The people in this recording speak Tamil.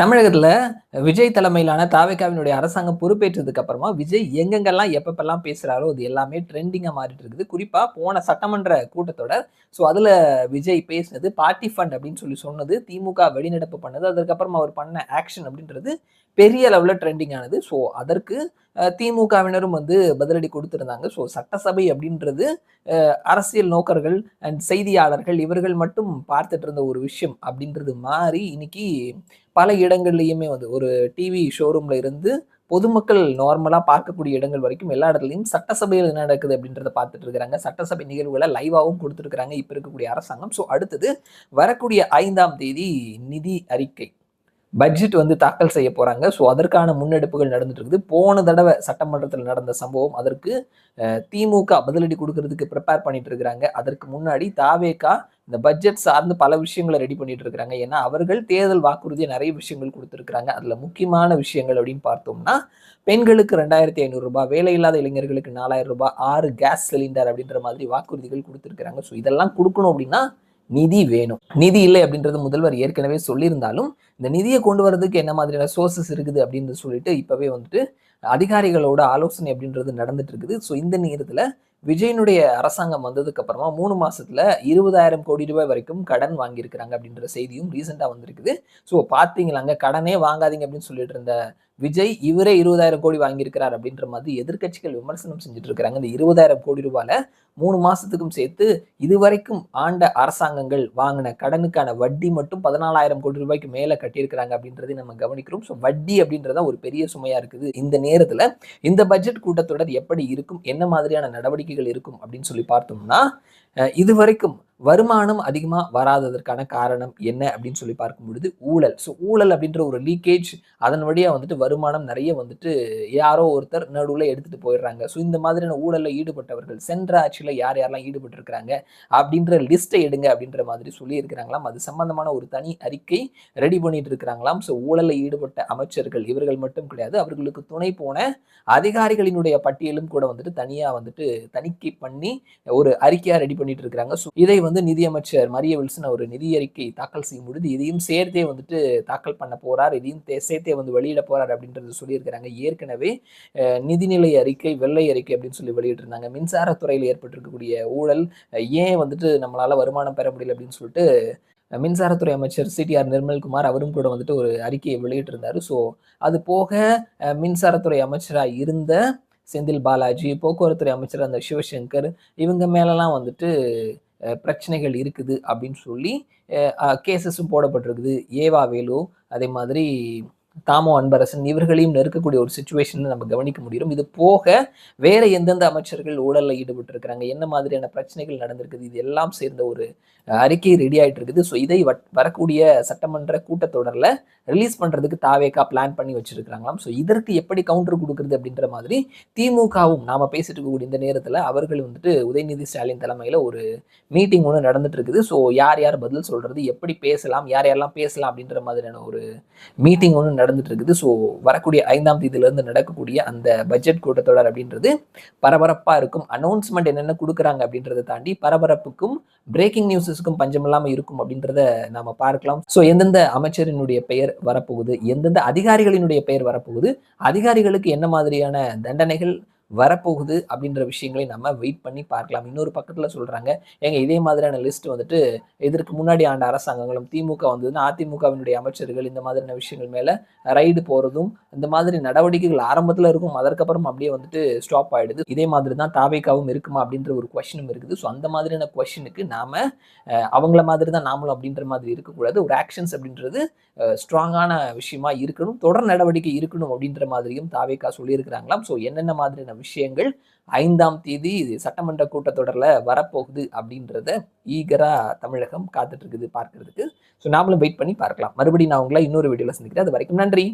தமிழகத்துல விஜய் தலைமையிலான தாவேகாவினுடைய அரசாங்கம் பொறுப்பேற்றதுக்கு அப்புறமா, விஜய் எங்கெங்கெல்லாம் எப்பப்பெல்லாம் பேசுறாரோ, அது எல்லாமே ட்ரெண்டிங்கா மாறிட்டு இருக்குது. குறிப்பா போன சட்டமன்ற கூட்டத்தொடர். அதுல விஜய் பேசினது பார்ட்டி ஃபண்ட் அப்படின்னு சொன்னது, திமுக வெளிநடப்பு பண்ணது, அதற்கப்புறம் அவர் பண்ண ஆக்ஷன் அப்படின்றது பெரிய லெவல்ல ட்ரெண்டிங் ஆனது. அதற்கு திமுகவினரும் வந்து பதிலடி கொடுத்திருந்தாங்க. சட்டசபை அப்படின்றது அரசியல் நோக்கர்கள் அண்ட் செய்தியாளர்கள் இவர்கள் மட்டும் பார்த்துட்டு இருந்த ஒரு விஷயம் அப்படின்றது மாறி, இன்னைக்கு பல இடங்கள்லயுமே வந்து ஒரு டிவி ஷோரூம்ல இருந்து பொதுமக்கள் நார்மலா பார்க்கக்கூடிய இடங்கள் வரைக்கும் எல்லா இடத்துலயும் சட்டசபையில் என்ன நடக்குது அப்படின்றத பார்த்துட்டு இருக்கிறாங்க. சட்டசபை நிகழ்வுகளை லைவாவும் கொடுத்துருக்காங்க இப்ப இருக்கக்கூடிய அரசாங்கம். அடுத்தது வரக்கூடிய 5ஆம் தேதி நிதி அறிக்கை பட்ஜெட் வந்து தாக்கல் செய்ய போறாங்க. அதற்கான முன்னெடுப்புகள் நடந்துட்டு இருக்குது. போன தடவை சட்டமன்றத்தில் நடந்த சம்பவம், அதற்கு திமுக பதிலடி கொடுக்கறதுக்கு ப்ரிப்பேர் பண்ணிட்டு இருக்கிறாங்க. அதற்கு முன்னாடி தாவேகா இந்த பட்ஜெட் சார்ந்து பல விஷயங்களை ரெடி பண்ணிட்டு இருக்கிறாங்க. ஏன்னா அவர்கள் தேர்தல் வாக்குறுதியை நிறைய விஷயங்கள் கொடுத்திருக்கிறாங்க. அதுல முக்கியமான விஷயங்கள் அப்படின்னு பார்த்தோம்னா, பெண்களுக்கு ரூ. 2,500, வேலையில்லாத இளைஞர்களுக்கு ரூ. 4,000, 6 கேஸ் சிலிண்டர் அப்படின்ற மாதிரி வாக்குறுதிகள் கொடுத்திருக்கிறாங்க. இதெல்லாம் கொடுக்கணும் அப்படின்னா நிதி வேணும். நிதி இல்லை அப்படின்றது முதல்வர் ஏற்கனவே சொல்லியிருந்தாலும், இந்த நிதியை கொண்டு வரதுக்கு என்ன மாதிரியான சோர்சஸ் இருக்குது அப்படின்னு சொல்லிட்டு இப்பவே வந்துட்டு அதிகாரிகளோட ஆலோசனை அப்படின்றது நடந்துட்டு இருக்குது. இந்த நேரத்துல விஜயனுடைய அரசாங்கம் வந்ததுக்கு அப்புறமா 3 மாசத்துல 20,000 கோடி ரூபாய் வரைக்கும் கடன் வாங்கியிருக்கிறாங்க அப்படின்ற செய்தியும் ரீசெண்டா வந்திருக்குது. பாத்தீங்களாங்க, கடனே வாங்காதீங்க அப்படின்னு சொல்லிட்டு இருந்த விஜய் இவரே 20,000 கோடி வாங்கியிருக்கிறார் அப்படின்ற மாதிரி எதிர்க்கட்சிகள் விமர்சனம் செஞ்சுட்டு இருக்கிறாங்க. இந்த 20,000 கோடி ரூபாயில 3 மாசத்துக்கும் சேர்த்து இதுவரைக்கும் ஆண்ட அரசாங்கங்கள் வாங்கின கடனுக்கான வட்டி மட்டும் 14,000 கோடி ரூபாய்க்கு மேல கட்டியிருக்கிறாங்க அப்படின்றதை நம்ம கவனிக்கிறோம். வட்டி அப்படின்றத ஒரு பெரிய சுமையா இருக்குது. இந்த நேரத்துல இந்த பட்ஜெட் கூட்டத்தொடர் எப்படி இருக்கும், என்ன மாதிரியான நடவடிக்கைகள் இருக்கும் அப்படின்னு சொல்லி பார்த்தோம்னா, இதுவரைக்கும் வருமானம் அதிகமா வராததற்கான காரணம் என்ன அப்படின்னு சொல்லி பார்க்கும் பொழுது ஊழல். ஊழல் அப்படின்ற ஒரு லீக்கேஜ், அதன் வழியா வந்துட்டு வருமானம் நிறைய வந்துட்டு யாரோ ஒருத்தர் நடுவுல எடுத்துட்டு போயிடுறாங்க. இந்த மாதிரியான ஊழல்ல ஈடுபட்டவர்கள் சென்ற ஆட்சியில யார் யாரெல்லாம் ஈடுபட்டு இருக்கிறாங்க அப்படின்ற லிஸ்ட்டை எடுங்க அப்படின்ற மாதிரி சொல்லி இருக்கிறாங்களாம். அது சம்பந்தமான ஒரு தனி அறிக்கை ரெடி பண்ணிட்டு இருக்கிறாங்களாம். ஊழல்ல ஈடுபட்ட அமைச்சர்கள் இவர்கள் மட்டும் கிடையாது, அவர்களுக்கு துணை போன அதிகாரிகளினுடைய பட்டியலும் கூட வந்துட்டு தனியா வந்துட்டு தணிக்கை பண்ணி ஒரு அறிக்கையா ரெடி பண்ணிட்டு இருக்கிறாங்க. இதை வந்து நிதியமைச்சர் மரிய வில்சன் ஒரு நிதி அறிக்கை தாக்கல் செய்யும் பொழுது இதையும் சேர்த்தே வந்துட்டு தாக்கல் பண்ண போறார், இதையும் சேர்த்தே வந்து வெளியிட போறார் அப்படின்றது சொல்லியிருக்கிறாங்க. ஏற்கனவே நிதிநிலை அறிக்கை, வெள்ளை அறிக்கை அப்படின்னு சொல்லி வெளியிட்டு இருந்தாங்க. மின்சாரத்துறையில் ஏற்பட்டிருக்கக்கூடிய ஊழல், ஏன் வந்துட்டு நம்மளால வருமானம் பெற முடியல அப்படின்னு சொல்லிட்டு மின்சாரத்துறை அமைச்சர் சிடிஆர் நிர்மல்குமார் அவரும் கூட வந்துட்டு ஒரு அறிக்கையை வெளியிட்டிருந்தாரு. அது போக மின்சாரத்துறை அமைச்சராக இருந்த செந்தில் பாலாஜி, போக்குவரத்துறை அமைச்சர் அந்த சிவசங்கர், இவங்க மேலெல்லாம் வந்துட்டு பிரச்சனைகள் இருக்குது அப்படின்னு சொல்லி கேசஸும் போடப்பட்டிருக்குது. ஏவா வேலு, அதே மாதிரி தாமோ அன்பரசன் இவர்களையும் நெருக்கக்கூடிய ஒரு சிச்சுவேஷன் நம்ம கவனிக்க முடியும். இது போக வேற எந்தெந்த அமைச்சர்கள் ஊழல்ல ஈடுபட்டு இருக்கிறாங்க, என்ன மாதிரியான பிரச்சனைகள் நடந்திருக்குது, இது எல்லாம் சேர்ந்த ஒரு அறிக்கை ரெடி ஆயிட்டு இருக்குது. இதை வரக்கூடிய சட்டமன்ற கூட்டத்தொடர்ல ரிலீஸ் பண்றதுக்கு தாவேகா பிளான் பண்ணி வச்சிருக்கிறாங்களாம். இதற்கு எப்படி கவுண்டர் கொடுக்குறது அப்படின்ற மாதிரி திமுகவும் நாம பேசிட்டு இருக்கக்கூடிய இந்த நேரத்துல அவர்கள் வந்துட்டு உதயநிதி ஸ்டாலின் தலைமையில ஒரு மீட்டிங் ஒன்று நடந்துட்டு இருக்குது. யார் யார் பதில் சொல்றது, எப்படி பேசலாம், யார் யாரெல்லாம் பேசலாம் அப்படின்ற மாதிரியான ஒரு மீட்டிங் ஒன்று நடந்துட்டு இருக்குது. வரக்கூடிய 5ஆம் தேதியிலிருந்து நடக்கக்கூடிய அந்த பட்ஜெட் கூட்டத்தொடர் அப்படின்றது பரபரப்பா இருக்கும். அனௌன்ஸ்மெண்ட் என்னென்ன கொடுக்குறாங்க அப்படின்றத தாண்டி பரபரப்புக்கும் பிரேக்கிங் நியூஸஸ்க்கும் பஞ்சம் இல்லாமல் இருக்கும் அப்படின்றத நாம பார்க்கலாம். எந்தெந்த அமைச்சரினுடைய பெயர் வரப்போகுது, எந்தெந்த அதிகாரிகளினுடைய பெயர் வரப்போகுது, அதிகாரிகளுக்கு என்ன மாதிரியான தண்டனைகள் வரப்போகுது அப்படின்ற விஷயங்களை நம்ம வெயிட் பண்ணி பார்க்கலாம். இன்னொரு பக்கத்துல சொல்றாங்க, ஏங்க இதே மாதிரியான லிஸ்ட் வந்துட்டு இதற்கு முன்னாடி ஆண்ட அரசாங்கங்களும் திமுக வந்ததுன்னா அதிமுகவினுடைய அமைச்சர்கள் இந்த மாதிரியான விஷயங்கள் மேல ரைடு போறதும் இந்த மாதிரி நடவடிக்கைகள் ஆரம்பத்துல இருக்கும், அதற்கப்புறம் அப்படியே வந்துட்டு ஸ்டாப் ஆயிடுது. இதே மாதிரி தான் தாவேகாவும் இருக்குமா அப்படின்ற ஒரு கொஸ்டினும் இருக்குது. அந்த மாதிரியான கொஸ்டினுக்கு நாம அவங்கள மாதிரி தான் நாமளும் அப்படின்ற மாதிரி இருக்கக்கூடாது. ஒரு ஆக்ஷன்ஸ் அப்படின்றது ஸ்ட்ராங்கான விஷயமா இருக்கணும், தொடர் நடவடிக்கை இருக்கணும் அப்படின்ற மாதிரியும் தாவேகா சொல்லியிருக்கிறாங்களாம். என்னென்ன மாதிரியான விஷயங்கள் 5ஆம் தேதி சட்டமன்ற கூட்டத்தொடர்ல வரப்போகுது அப்படின்றத ஈகரா தமிழகம் காத்துட்டு இருக்குது பார்க்கறதுக்கு. நாமளும் வெயிட் பண்ணி பார்க்கலாம். மறுபடியும் நான் உங்களை இன்னொரு வீடியோல சந்திக்கிறேன். அது வரைக்கும் நன்றி.